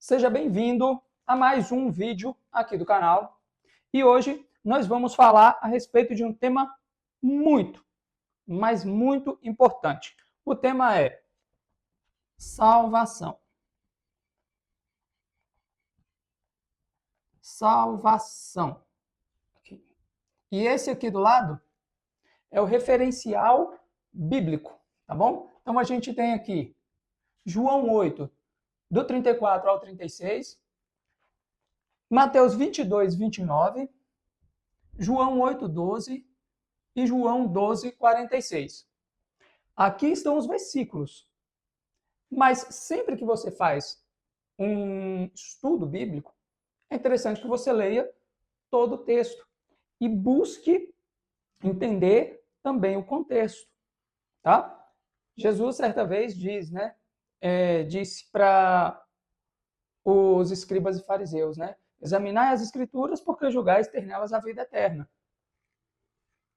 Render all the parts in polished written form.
Seja bem-vindo a mais um vídeo aqui do canal. E hoje nós vamos falar a respeito de um tema muito, mas muito importante. O tema é salvação. Salvação. E esse aqui do lado é o referencial bíblico, tá bom? Então a gente tem aqui João 8, do 34 ao 36, Mateus 22, 29, João 8, 12 e João 12, 46. Aqui estão os versículos. Mas sempre que você faz um estudo bíblico, é interessante que você leia todo o texto e busque entender também o contexto, tá? Jesus certa vez disse para os escribas e fariseus, examinai as escrituras porque julgais ter nelas a vida eterna.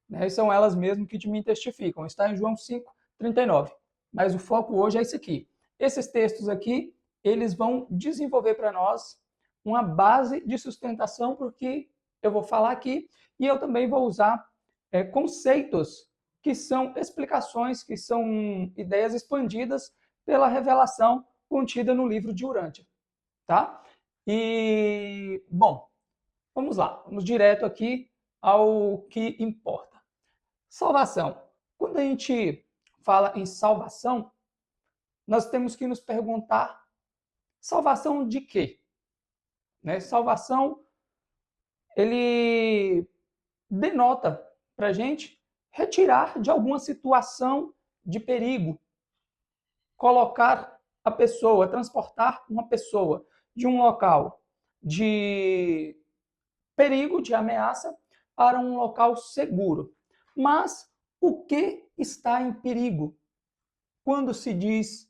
E são elas mesmas que de mim testificam. Está em João 5, 39. Mas o foco hoje é esse aqui. Esses textos aqui, eles vão desenvolver para nós uma base de sustentação porque eu vou falar aqui e eu também vou usar conceitos que são explicações, que são ideias expandidas pela revelação contida no livro de Urântia, tá? E, bom, vamos lá, vamos direto aqui ao que importa. Salvação. Quando a gente fala em salvação, nós temos que nos perguntar, salvação de quê? Salvação, ele denota para a gente retirar de alguma situação de perigo, colocar a pessoa, transportar uma pessoa de um local de perigo, de ameaça, para um local seguro. Mas o que está em perigo quando se diz,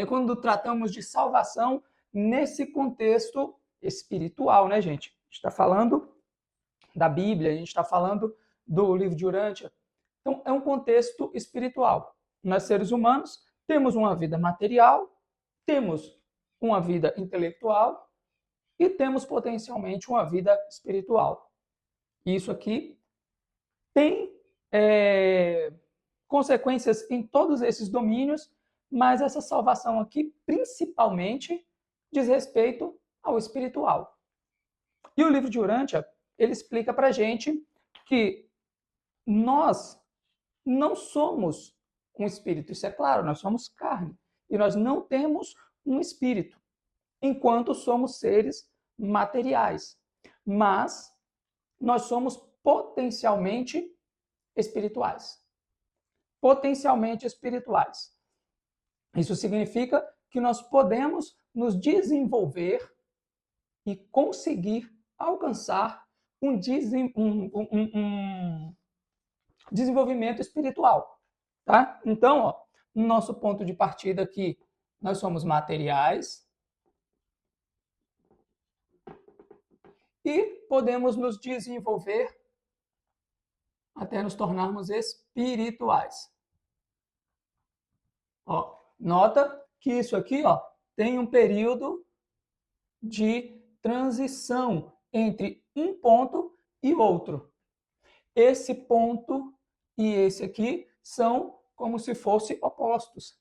quando tratamos de salvação nesse contexto espiritual, né, gente? A gente está falando da Bíblia, a gente está falando do livro de Urântia. Então, é um contexto espiritual. Nós, seres humanos, temos uma vida material, temos uma vida intelectual e temos potencialmente uma vida espiritual. Isso aqui tem consequências em todos esses domínios, mas essa salvação aqui principalmente diz respeito ao espiritual. E o livro de Urântia, ele explica para a gente que nós não somos um espírito, isso é claro, nós somos carne, e nós não temos um espírito, enquanto somos seres materiais, mas nós somos potencialmente espirituais. Potencialmente espirituais. Isso significa que nós podemos nos desenvolver e conseguir alcançar um desenvolvimento espiritual. Tá? Então, no nosso ponto de partida aqui, nós somos materiais e podemos nos desenvolver até nos tornarmos espirituais. Nota que isso aqui tem um período de transição entre um ponto e outro. Esse ponto e esse aqui são como se fossem opostos.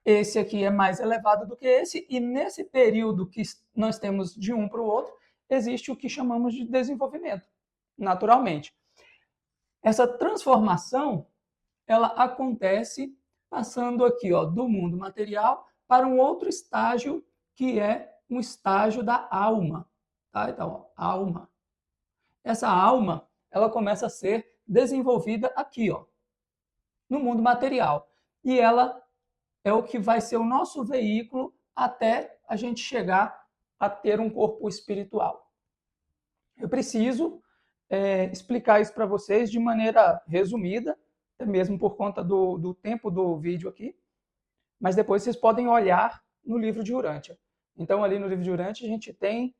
Esse aqui é mais elevado do que esse, e nesse período que nós temos de um para o outro, existe o que chamamos de desenvolvimento, naturalmente. Essa transformação, ela acontece passando aqui do mundo material para um outro estágio, que é um estágio da alma. Tá? Então, alma. Essa alma, ela começa a ser desenvolvida aqui, no mundo material. E ela é o que vai ser o nosso veículo até a gente chegar a ter um corpo espiritual. Eu preciso explicar isso para vocês de maneira resumida, até mesmo por conta do tempo do vídeo aqui, mas depois vocês podem olhar no livro de Urântia. Então, ali no livro de Urântia, a gente tem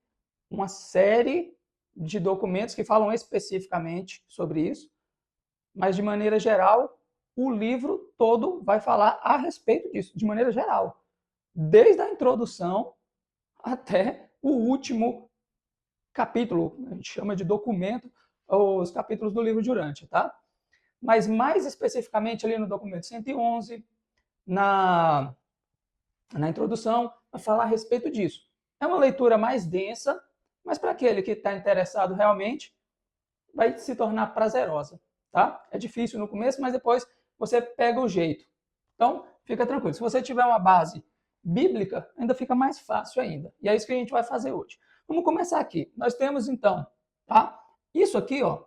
uma série de documentos que falam especificamente sobre isso, mas de maneira geral, o livro todo vai falar a respeito disso, de maneira geral. Desde a introdução até o último capítulo, a gente chama de documento, os capítulos do livro de Urântia, tá? Mas mais especificamente ali no documento 111, na introdução, vai falar a respeito disso. É uma leitura mais densa, mas para aquele que está interessado realmente, vai se tornar prazerosa, tá? É difícil no começo, mas depois você pega o jeito. Então, fica tranquilo. Se você tiver uma base bíblica, ainda fica mais fácil ainda. E é isso que a gente vai fazer hoje. Vamos começar aqui. Nós temos então, tá? Isso aqui, ó,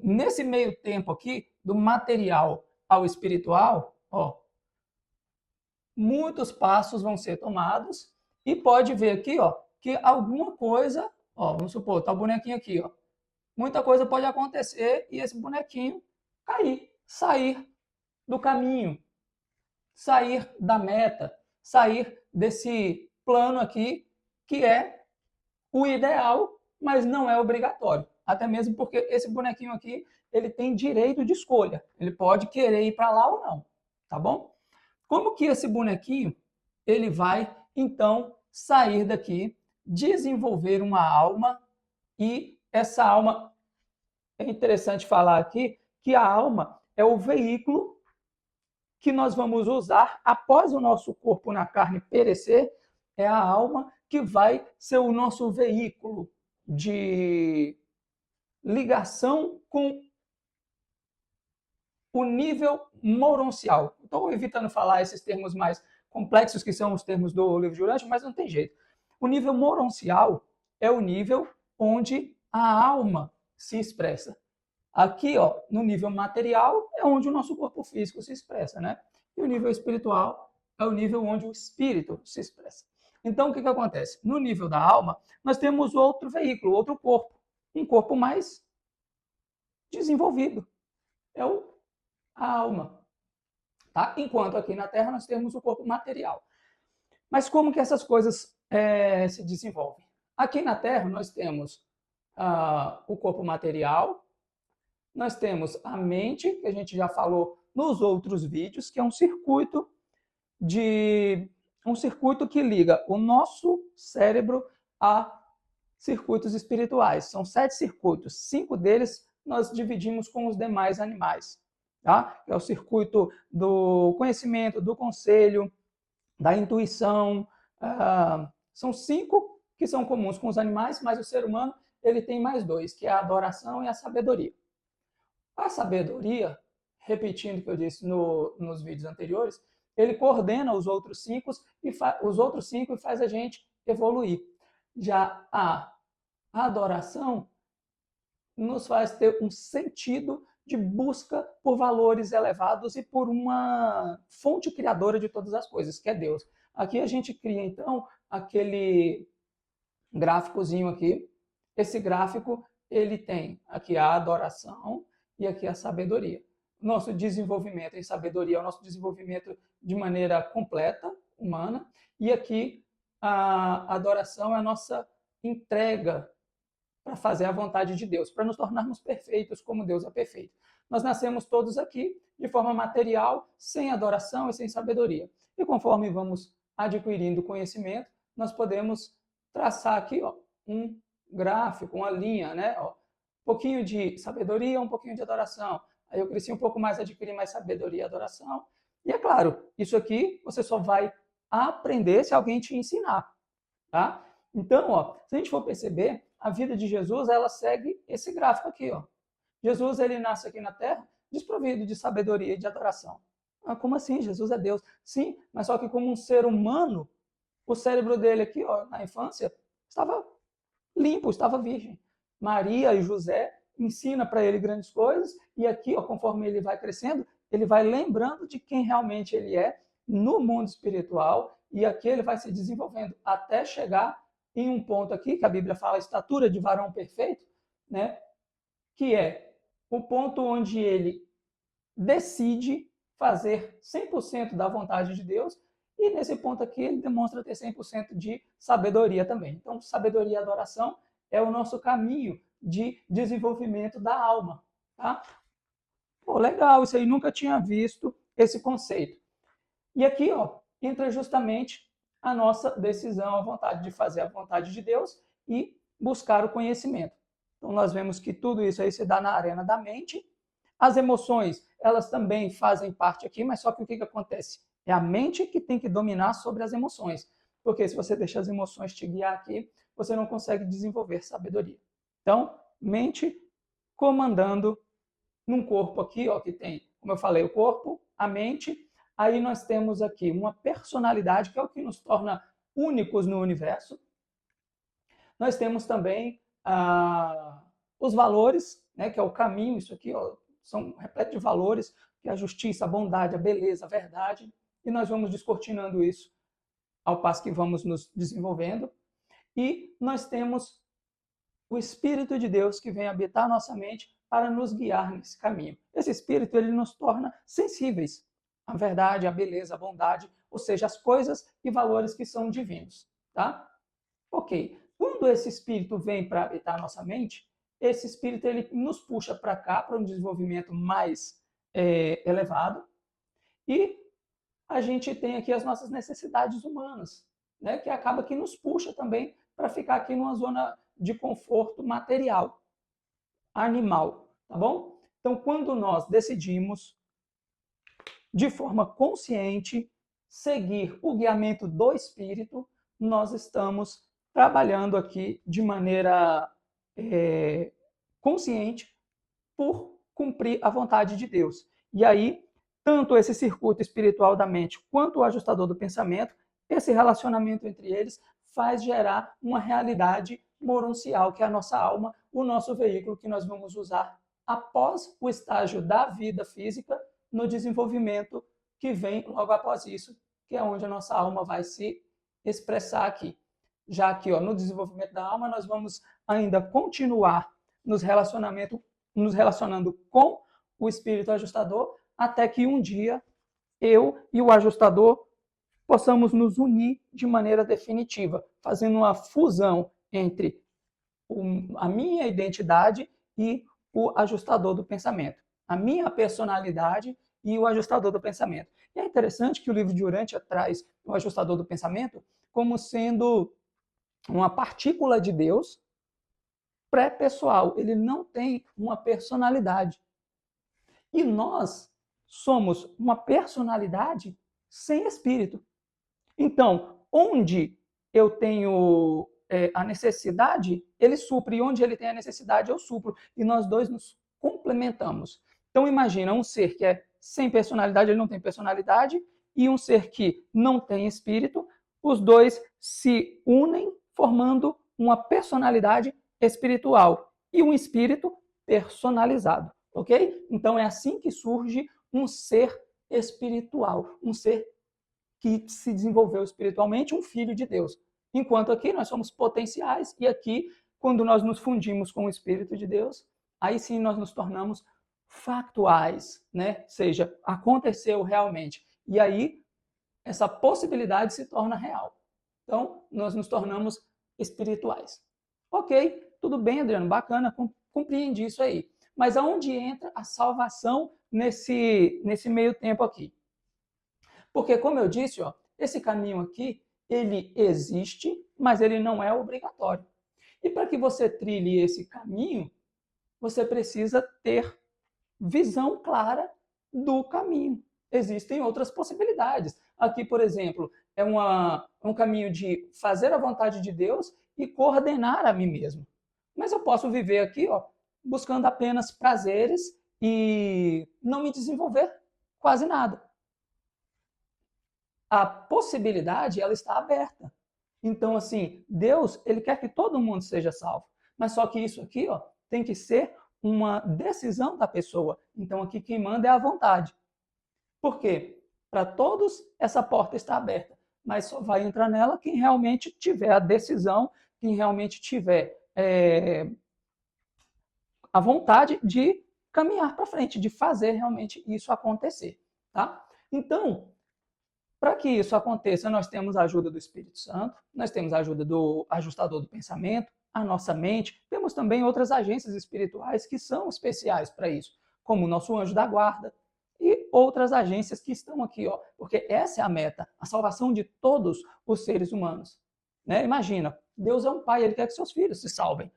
nesse meio tempo aqui, do material ao espiritual, ó, muitos passos vão ser tomados e pode ver aqui, ó, que alguma coisa, ó, vamos supor, tá o bonequinho aqui, ó. Muita coisa pode acontecer e esse bonequinho cair, sair do caminho, sair da meta, sair desse plano aqui que é o ideal, mas não é obrigatório. Até mesmo porque esse bonequinho aqui, ele tem direito de escolha. Ele pode querer ir para lá ou não, tá bom? Como que esse bonequinho, ele vai, então, sair daqui, desenvolver uma alma, e essa alma, é interessante falar aqui, que a alma é o veículo que nós vamos usar após o nosso corpo na carne perecer, é a alma que vai ser o nosso veículo de ligação com o nível moroncial. Estou evitando falar esses termos mais complexos, que são os termos do livro de Urântia, mas não tem jeito. O nível moroncial é o nível onde a alma se expressa. Aqui, ó, no nível material, é onde o nosso corpo físico se expressa, né? E o nível espiritual é o nível onde o espírito se expressa. Então, o que acontece? No nível da alma, nós temos outro veículo, outro corpo, um corpo mais desenvolvido. É a alma. Tá? Enquanto aqui na Terra nós temos o corpo material. Mas como que essas coisas se desenvolvem? Aqui na Terra nós temos o corpo material, nós temos a mente, que a gente já falou nos outros vídeos, que é um circuito que liga o nosso cérebro a circuitos espirituais. São 7 circuitos, 5 deles nós dividimos com os demais animais. Tá? É o circuito do conhecimento, do conselho, da intuição. São 5 que são comuns com os animais, mas o ser humano ele tem mais 2, que é a adoração e a sabedoria. A sabedoria, repetindo o que eu disse nos vídeos anteriores, ele coordena os outros 5 e faz a gente evoluir. Já a adoração nos faz ter um sentido de busca por valores elevados e por uma fonte criadora de todas as coisas, que é Deus. Aqui a gente cria, então, aquele gráficozinho aqui. Esse gráfico, ele tem aqui a adoração e aqui a sabedoria. Nosso desenvolvimento em sabedoria é o nosso desenvolvimento de maneira completa, humana, e aqui a adoração é a nossa entrega para fazer a vontade de Deus, para nos tornarmos perfeitos como Deus é perfeito. Nós nascemos todos aqui de forma material, sem adoração e sem sabedoria. E conforme vamos adquirindo conhecimento, nós podemos traçar aqui, ó, um gráfico, uma linha, né? Ó, um pouquinho de sabedoria, um pouquinho de adoração. Aí eu cresci um pouco mais, adquiri mais sabedoria e adoração. E é claro, isso aqui você só vai aprender se alguém te ensinar, tá? Então, ó, se a gente for perceber, a vida de Jesus, ela segue esse gráfico aqui, ó. Jesus, ele nasce aqui na Terra desprovido de sabedoria e de adoração. Ah, como assim? Jesus é Deus. Sim, mas só que como um ser humano, o cérebro dele aqui, ó, na infância, estava limpo, estava virgem. Maria e José ensina para ele grandes coisas e aqui, ó, conforme ele vai crescendo, ele vai lembrando de quem realmente ele é no mundo espiritual e aqui ele vai se desenvolvendo até chegar em um ponto aqui, que a Bíblia fala a estatura de varão perfeito, né? Que é o ponto onde ele decide fazer 100% da vontade de Deus e nesse ponto aqui ele demonstra ter 100% de sabedoria também. Então, sabedoria e adoração é o nosso caminho de desenvolvimento da alma, tá? Pô, legal, isso aí nunca tinha visto esse conceito. E aqui, ó, entra justamente a nossa decisão, a vontade de fazer a vontade de Deus e buscar o conhecimento. Então, nós vemos que tudo isso aí se dá na arena da mente. As emoções, elas também fazem parte aqui, mas só que o que acontece? É a mente que tem que dominar sobre as emoções. Porque se você deixa as emoções te guiar aqui, você não consegue desenvolver sabedoria. Então, mente comandando num corpo aqui, ó, que tem, como eu falei, o corpo, a mente. Aí nós temos aqui uma personalidade, que é o que nos torna únicos no universo. Nós temos também os valores, né, que é o caminho, isso aqui, ó, são repletos de valores, que é a justiça, a bondade, a beleza, a verdade, e nós vamos descortinando isso ao passo que vamos nos desenvolvendo. E nós temos o Espírito de Deus que vem habitar a nossa mente para nos guiar nesse caminho. Esse Espírito, ele nos torna sensíveis à verdade, à beleza, à bondade, ou seja, às coisas e valores que são divinos, tá? Ok. Quando esse Espírito vem para habitar a nossa mente, esse Espírito ele nos puxa para cá, para um desenvolvimento mais elevado, e a gente tem aqui as nossas necessidades humanas, né, que acaba que nos puxa também para ficar aqui numa zona de conforto material, animal, tá bom? Então, quando nós decidimos, de forma consciente, seguir o guiamento do Espírito, nós estamos trabalhando aqui de maneira consciente por cumprir a vontade de Deus. E aí, tanto esse circuito espiritual da mente quanto o ajustador do pensamento, esse relacionamento entre eles faz gerar uma realidade moroncial, que é a nossa alma, o nosso veículo que nós vamos usar após o estágio da vida física, no desenvolvimento que vem logo após isso, que é onde a nossa alma vai se expressar aqui. Já aqui, ó, no desenvolvimento da alma, nós vamos ainda continuar nos relacionando com o espírito ajustador, até que um dia eu e o ajustador possamos nos unir de maneira definitiva, fazendo uma fusão entre a minha identidade e o ajustador do pensamento, a minha personalidade e o ajustador do pensamento. E é interessante que o livro de Urântia traz o ajustador do pensamento como sendo uma partícula de Deus pré-pessoal, ele não tem uma personalidade. E nós somos uma personalidade sem espírito. Então, onde eu tenho a necessidade, ele supre. E onde ele tem a necessidade, eu supro. E nós dois nos complementamos. Então, imagina um ser que é sem personalidade, ele não tem personalidade, e um ser que não tem espírito, os dois se unem, formando uma personalidade espiritual e um espírito personalizado, ok? Então, é assim que surge um ser espiritual, um ser que se desenvolveu espiritualmente, um filho de Deus. Enquanto aqui nós somos potenciais, e aqui, quando nós nos fundimos com o Espírito de Deus, aí sim nós nos tornamos factuais, né? Ou seja, aconteceu realmente. E aí, essa possibilidade se torna real. Então, nós nos tornamos espirituais. Ok, tudo bem, Adriano, bacana, compreendi isso aí. Mas aonde entra a salvação nesse meio tempo aqui? Porque, como eu disse, ó, esse caminho aqui, ele existe, mas ele não é obrigatório. E para que você trilhe esse caminho, você precisa ter visão clara do caminho. Existem outras possibilidades. Aqui, por exemplo, é um caminho de fazer a vontade de Deus e coordenar a mim mesmo. Mas eu posso viver aqui, ó, buscando apenas prazeres e não me desenvolver quase nada. A possibilidade, ela está aberta. Então, assim, Deus, ele quer que todo mundo seja salvo. Mas só que isso aqui, ó, tem que ser uma decisão da pessoa. Então, aqui quem manda é a vontade. Por quê? Para todos, essa porta está aberta. Mas só vai entrar nela quem realmente tiver a decisão, quem realmente tiver a vontade de caminhar para frente, de fazer realmente isso acontecer. Tá? Então, para que isso aconteça, nós temos a ajuda do Espírito Santo, nós temos a ajuda do ajustador do pensamento, a nossa mente, temos também outras agências espirituais que são especiais para isso, como o nosso anjo da guarda, e outras agências que estão aqui, ó, porque essa é a meta, a salvação de todos os seres humanos. Né? Imagina, Deus é um pai, ele quer que seus filhos se salvem.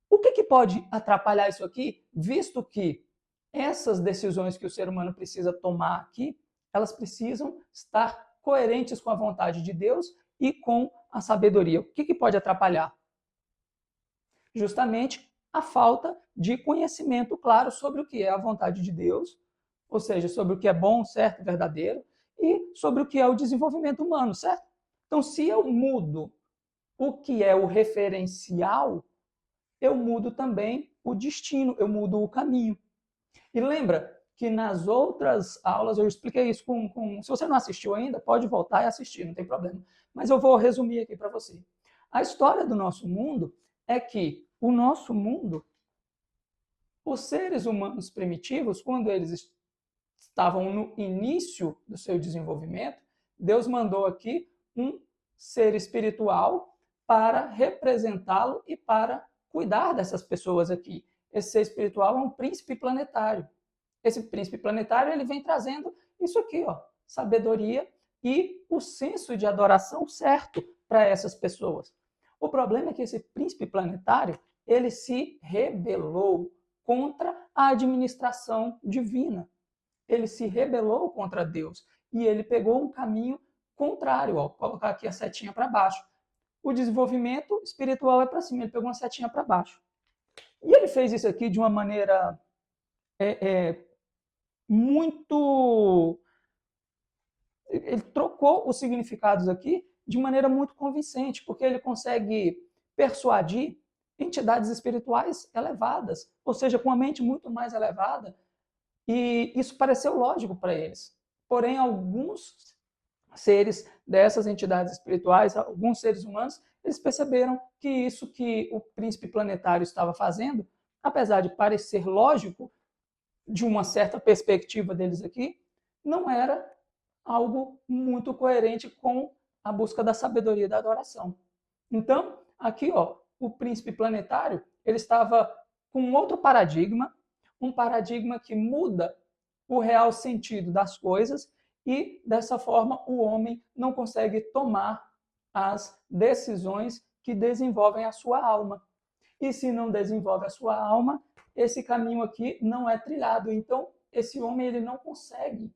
O que pode atrapalhar isso aqui, visto que essas decisões que o ser humano precisa tomar aqui, elas precisam estar coerentes com a vontade de Deus e com a sabedoria. O que pode atrapalhar? Justamente a falta de conhecimento claro sobre o que é a vontade de Deus, ou seja, sobre o que é bom, certo, verdadeiro, e sobre o que é o desenvolvimento humano, certo? Então, se eu mudo o que é o referencial, eu mudo também o destino, eu mudo o caminho. E lembra que nas outras aulas eu expliquei isso se você não assistiu ainda, pode voltar e assistir, não tem problema. Mas eu vou resumir aqui para você. A história do nosso mundo é que o nosso mundo, os seres humanos primitivos, quando eles estavam no início do seu desenvolvimento, Deus mandou aqui um ser espiritual para representá-lo e para cuidar dessas pessoas aqui. Esse ser espiritual é um príncipe planetário. Esse príncipe planetário ele vem trazendo isso aqui, ó, sabedoria e o senso de adoração certo para essas pessoas. O problema é que esse príncipe planetário ele se rebelou contra a administração divina. Ele se rebelou contra Deus e ele pegou um caminho contrário. Ó, vou colocar aqui a setinha para baixo. O desenvolvimento espiritual é para cima, ele pegou uma setinha para baixo. E ele fez isso aqui de uma maneira muito... Ele trocou os significados aqui de maneira muito convincente, porque ele consegue persuadir entidades espirituais elevadas, ou seja, com a mente muito mais elevada, e isso pareceu lógico para eles. Porém, alguns seres dessas entidades espirituais, alguns seres humanos, eles perceberam que isso que o príncipe planetário estava fazendo, apesar de parecer lógico, de uma certa perspectiva deles aqui, não era algo muito coerente com a busca da sabedoria e da adoração. Então, aqui, ó, o príncipe planetário, ele estava com outro paradigma, um paradigma que muda o real sentido das coisas e, dessa forma, o homem não consegue tomar as decisões que desenvolvem a sua alma. E se não desenvolve a sua alma, esse caminho aqui não é trilhado. Então, esse homem ele não consegue.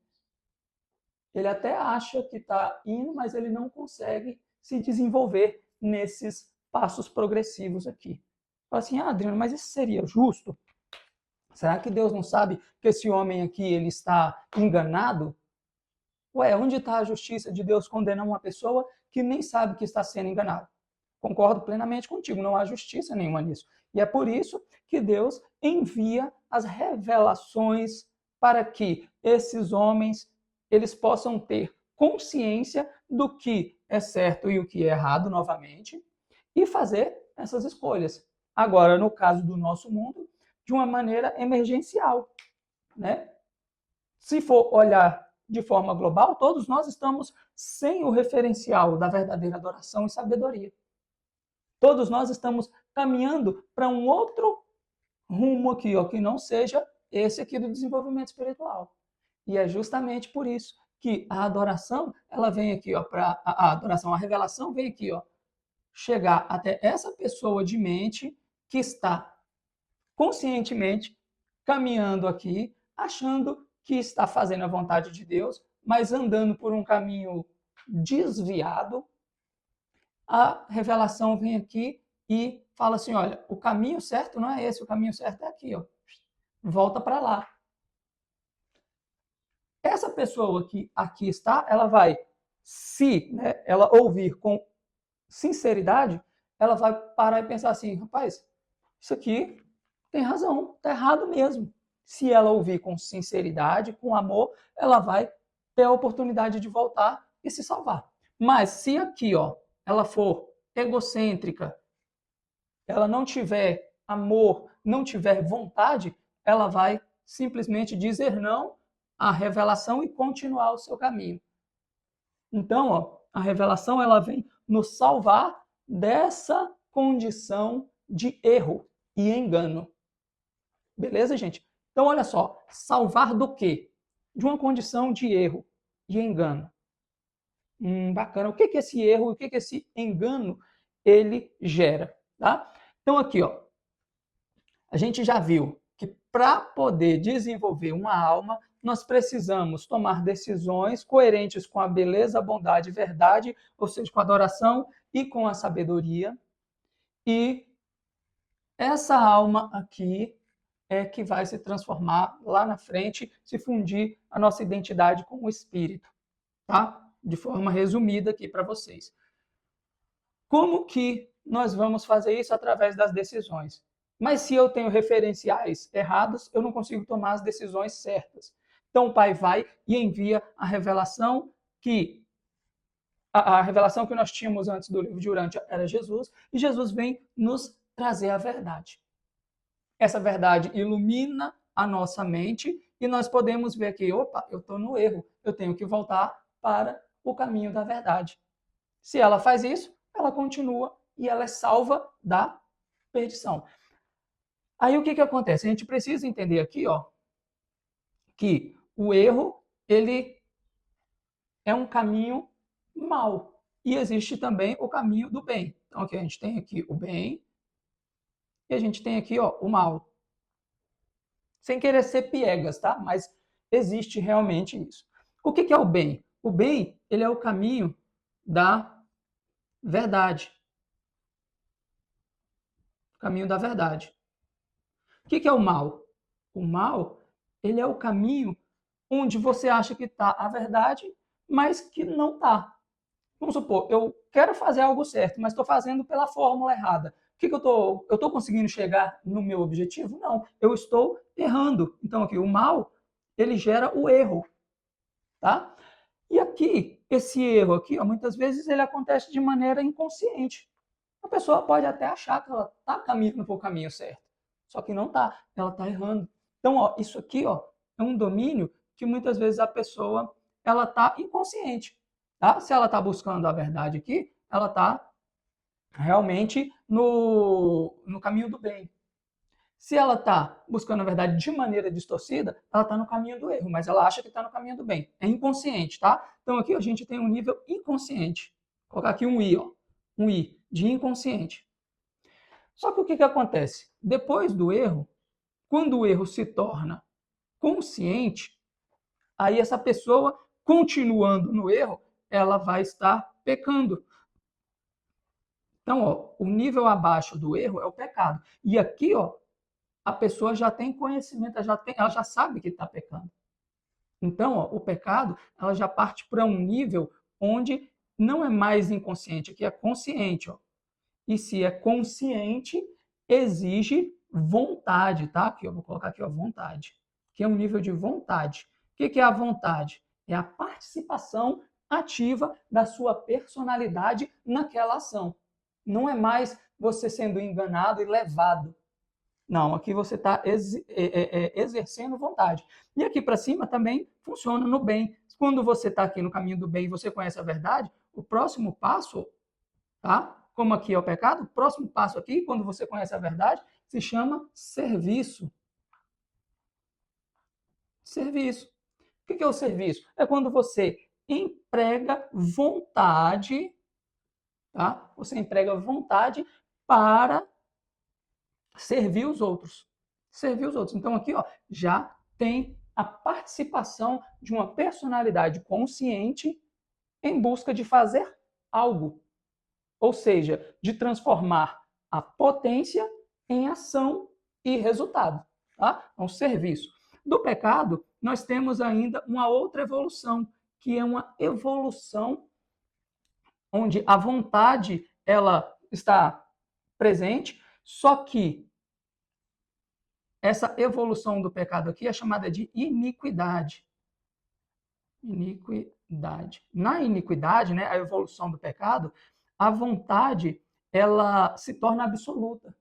Ele até acha que está indo, mas ele não consegue se desenvolver nesses passos progressivos aqui. Fala assim, Adriano, mas isso seria justo? Será que Deus não sabe que esse homem aqui ele está enganado? Ué, onde está a justiça de Deus condenar uma pessoa que nem sabe que está sendo enganada? Concordo plenamente contigo, não há justiça nenhuma nisso. E é por isso que Deus envia as revelações para que esses homens eles possam ter consciência do que é certo e o que é errado novamente e fazer essas escolhas. Agora, no caso do nosso mundo, de uma maneira emergencial, né? Se for olhar de forma global, todos nós estamos sem o referencial da verdadeira adoração e sabedoria. Todos nós estamos caminhando para um outro rumo aqui, ó, que não seja esse aqui do desenvolvimento espiritual. E é justamente por isso que a adoração, ela vem aqui, ó, para a adoração, a revelação vem aqui, ó, chegar até essa pessoa de mente que está conscientemente caminhando aqui, achando que está fazendo a vontade de Deus, mas andando por um caminho desviado. A revelação vem aqui e fala assim, olha, o caminho certo não é esse, o caminho certo é aqui, ó. Volta para lá. Essa pessoa que aqui está, ela vai, se ela ouvir com sinceridade, ela vai parar e pensar assim, rapaz, isso aqui tem razão, está errado mesmo. Se ela ouvir com sinceridade, com amor, ela vai ter a oportunidade de voltar e se salvar. Mas se aqui, ó, ela for egocêntrica, ela não tiver amor, não tiver vontade, ela vai simplesmente dizer não à revelação e continuar o seu caminho. Então, ó, a revelação ela vem nos salvar dessa condição de erro e engano. Beleza, gente? Então, olha só, salvar do quê? De uma condição de erro e engano. Bacana. O que que esse erro, o que que esse engano ele gera, tá? Então aqui, ó, a gente já viu que para poder desenvolver uma alma, nós precisamos tomar decisões coerentes com a beleza, a bondade e verdade, ou seja, com a adoração e com a sabedoria. E essa alma aqui é que vai se transformar lá na frente, se fundir a nossa identidade com o espírito, tá? De forma resumida aqui para vocês. Como que nós vamos fazer isso? Através das decisões. Mas se eu tenho referenciais errados, eu não consigo tomar as decisões certas. Então o Pai vai e envia a revelação que nós tínhamos antes do livro de Urântia era Jesus, e Jesus vem nos trazer a verdade. Essa verdade ilumina a nossa mente e nós podemos ver que, opa, eu estou no erro, eu tenho que voltar para o caminho da verdade. Se ela faz isso, ela continua e ela é salva da perdição. Aí o que acontece? A gente precisa entender aqui, ó, que o erro ele é um caminho mau e existe também o caminho do bem. Então aqui a gente tem aqui o bem e a gente tem aqui, ó, o mal. Sem querer ser piegas, tá? Mas existe realmente isso. O que é o bem? O bem ele é o caminho da verdade. O caminho da verdade. O que é o mal? O mal, ele é o caminho onde você acha que está a verdade, mas que não está. Vamos supor, eu quero fazer algo certo, mas estou fazendo pela fórmula errada. O que eu estou conseguindo chegar no meu objetivo? Não, eu estou errando. Então aqui, o mal, ele gera o erro, tá? E aqui, esse erro aqui, ó, muitas vezes ele acontece de maneira inconsciente. A pessoa pode até achar que ela está caminhando para o caminho certo, só que não está, ela está errando. Então, ó, isso aqui, ó, é um domínio que muitas vezes a pessoa ela está inconsciente. Tá? Se ela está buscando a verdade aqui, ela está realmente no caminho do bem. Se ela está buscando a verdade de maneira distorcida, ela está no caminho do erro, mas ela acha que está no caminho do bem. É inconsciente, tá? Então aqui a gente tem um nível inconsciente. Vou colocar aqui um I, ó. Um I de inconsciente. Só que o que acontece? Depois do erro, quando o erro se torna consciente, aí essa pessoa, continuando no erro, ela vai estar pecando. Então, ó, o nível abaixo do erro é o pecado. E aqui, ó, a pessoa já tem conhecimento, ela já sabe que está pecando. Então, ó, o pecado, ela já parte para um nível onde não é mais inconsciente, aqui é consciente, ó. E se é consciente, exige vontade, tá? Aqui eu vou colocar aqui, ó, vontade, que é um nível de vontade. O que é a vontade? É a participação ativa da sua personalidade naquela ação. Não é mais você sendo enganado e levado. Não, aqui você está exercendo vontade. E aqui para cima também funciona no bem. Quando você está aqui no caminho do bem e você conhece a verdade, o próximo passo, tá? Como aqui é o pecado, o próximo passo aqui, quando você conhece a verdade, se chama serviço. Serviço. O que é o serviço? É quando você emprega vontade, tá? Você emprega vontade para servir os outros. Servir os outros. Então aqui, ó, já tem a participação de uma personalidade consciente em busca de fazer algo. Ou seja, de transformar a potência em ação e resultado. Tá? É um serviço. Do pecado, nós temos ainda uma outra evolução, que é uma evolução onde a vontade ela está presente, só que essa evolução do pecado aqui é chamada de iniquidade. Iniquidade. Na iniquidade, né, a evolução do pecado, a vontade ela se torna absoluta.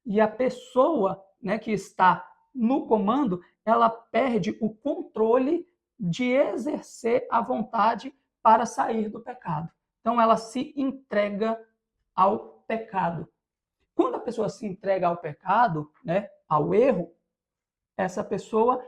E a pessoa, né, que está no comando, ela perde o controle de exercer a vontade para sair do pecado. Então ela se entrega ao pecado. Quando a pessoa se entrega ao pecado, né, ao erro, essa pessoa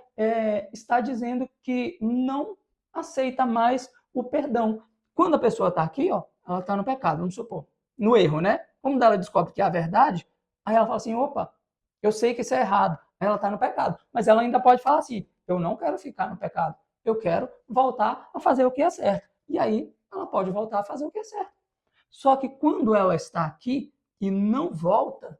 está dizendo que não aceita mais o perdão. Quando a pessoa está aqui, ó, ela está no pecado, vamos supor, no erro, né? Quando ela descobre que é a verdade, aí ela fala assim, opa, eu sei que isso é errado. Aí ela está no pecado. Mas ela ainda pode falar assim, eu não quero ficar no pecado. Eu quero voltar a fazer o que é certo. E aí ela pode voltar a fazer o que é certo. Só que quando ela está aqui e não volta,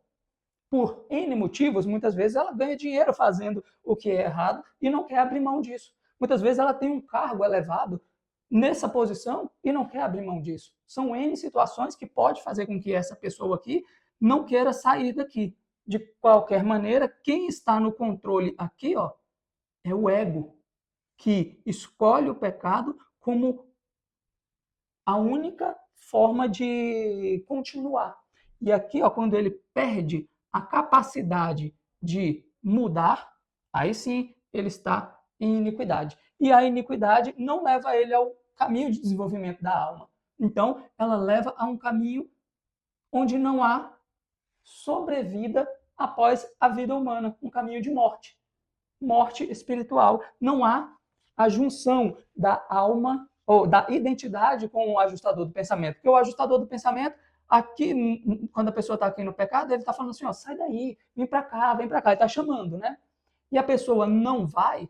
por N motivos, muitas vezes ela ganha dinheiro fazendo o que é errado e não quer abrir mão disso. Muitas vezes ela tem um cargo elevado nessa posição e não quer abrir mão disso. São N situações que pode fazer com que essa pessoa aqui não queira sair daqui. De qualquer maneira, quem está no controle aqui, ó, é o ego, que escolhe o pecado como a única forma de continuar. E aqui, ó, quando ele perde a capacidade de mudar, aí sim ele está em iniquidade. E a iniquidade não leva ele ao caminho de desenvolvimento da alma. Então, ela leva a um caminho onde não há sobrevida após a vida humana, um caminho de morte. Morte espiritual. Não há a junção da alma ou da identidade com o ajustador do pensamento. Porque o ajustador do pensamento, aqui, quando a pessoa está aqui no pecado, ele está falando assim, ó, sai daí, vem para cá, ele está chamando, né? E a pessoa não vai,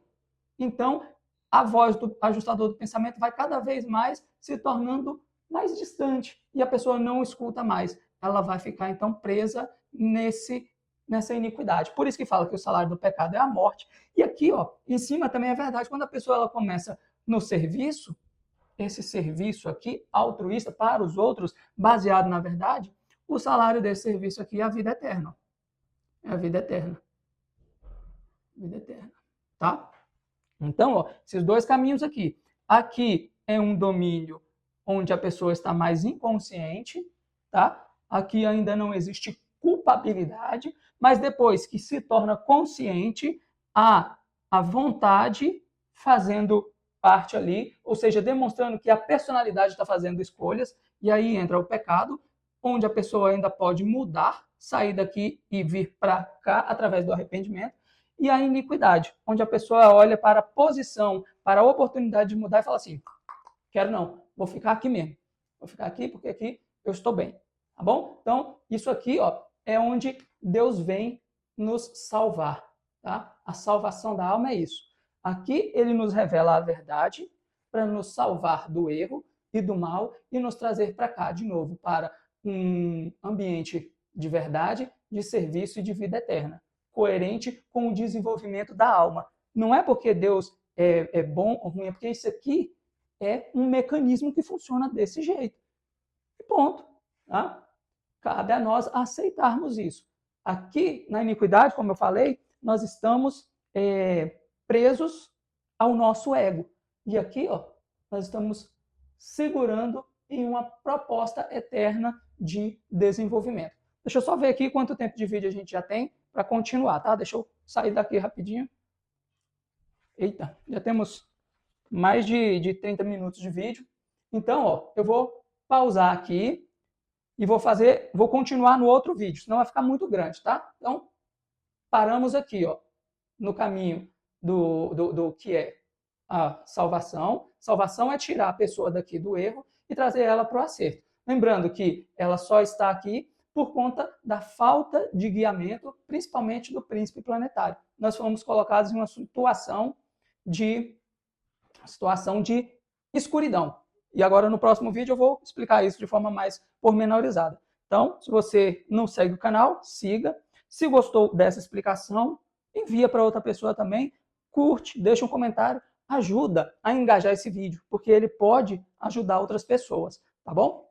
então a voz do ajustador do pensamento vai cada vez mais se tornando mais distante e a pessoa não escuta mais. Ela vai ficar então presa nessa iniquidade. Por isso que fala que o salário do pecado é a morte. E aqui, ó, em cima também é verdade, quando a pessoa ela começa no serviço, esse serviço aqui, altruísta para os outros, baseado na verdade, o salário desse serviço aqui é a vida eterna. É a vida eterna. Vida eterna. Tá? Então, ó, esses dois caminhos aqui. Aqui é um domínio onde a pessoa está mais inconsciente, tá? Aqui ainda não existe culpabilidade, mas depois que se torna consciente, há a vontade fazendo parte ali, ou seja, demonstrando que a personalidade está fazendo escolhas, e aí entra o pecado, onde a pessoa ainda pode mudar, sair daqui e vir para cá através do arrependimento, e a iniquidade, onde a pessoa olha para a posição, para a oportunidade de mudar e fala assim, quero não, vou ficar aqui mesmo, vou ficar aqui porque aqui eu estou bem, tá bom? Então, isso aqui, ó, é onde Deus vem nos salvar, tá? A salvação da alma é isso. Aqui ele nos revela a verdade para nos salvar do erro e do mal e nos trazer para cá de novo, para um ambiente de verdade, de serviço e de vida eterna, coerente com o desenvolvimento da alma. Não é porque Deus é bom ou ruim, é porque isso aqui é um mecanismo que funciona desse jeito. E ponto. Tá? Cabe a nós aceitarmos isso. Aqui, na iniquidade, como eu falei, nós estamos presos ao nosso ego. E aqui, ó, nós estamos segurando em uma proposta eterna de desenvolvimento. Deixa eu só ver aqui quanto tempo de vídeo a gente já tem para continuar, tá? Deixa eu sair daqui rapidinho. Eita, já temos mais de 30 minutos de vídeo. Então, ó, eu vou pausar aqui e vou continuar no outro vídeo, senão vai ficar muito grande, tá? Então, paramos aqui, ó, no caminho do que é a salvação. Salvação é tirar a pessoa daqui do erro e trazer ela para o acerto. Lembrando que ela só está aqui por conta da falta de guiamento, principalmente do príncipe planetário. Nós fomos colocados em uma situação de escuridão. E agora no próximo vídeo eu vou explicar isso de forma mais pormenorizada. Então, se você não segue o canal, siga. Se gostou dessa explicação, envia para outra pessoa também, curte, deixa um comentário, ajuda a engajar esse vídeo, porque ele pode ajudar outras pessoas, tá bom?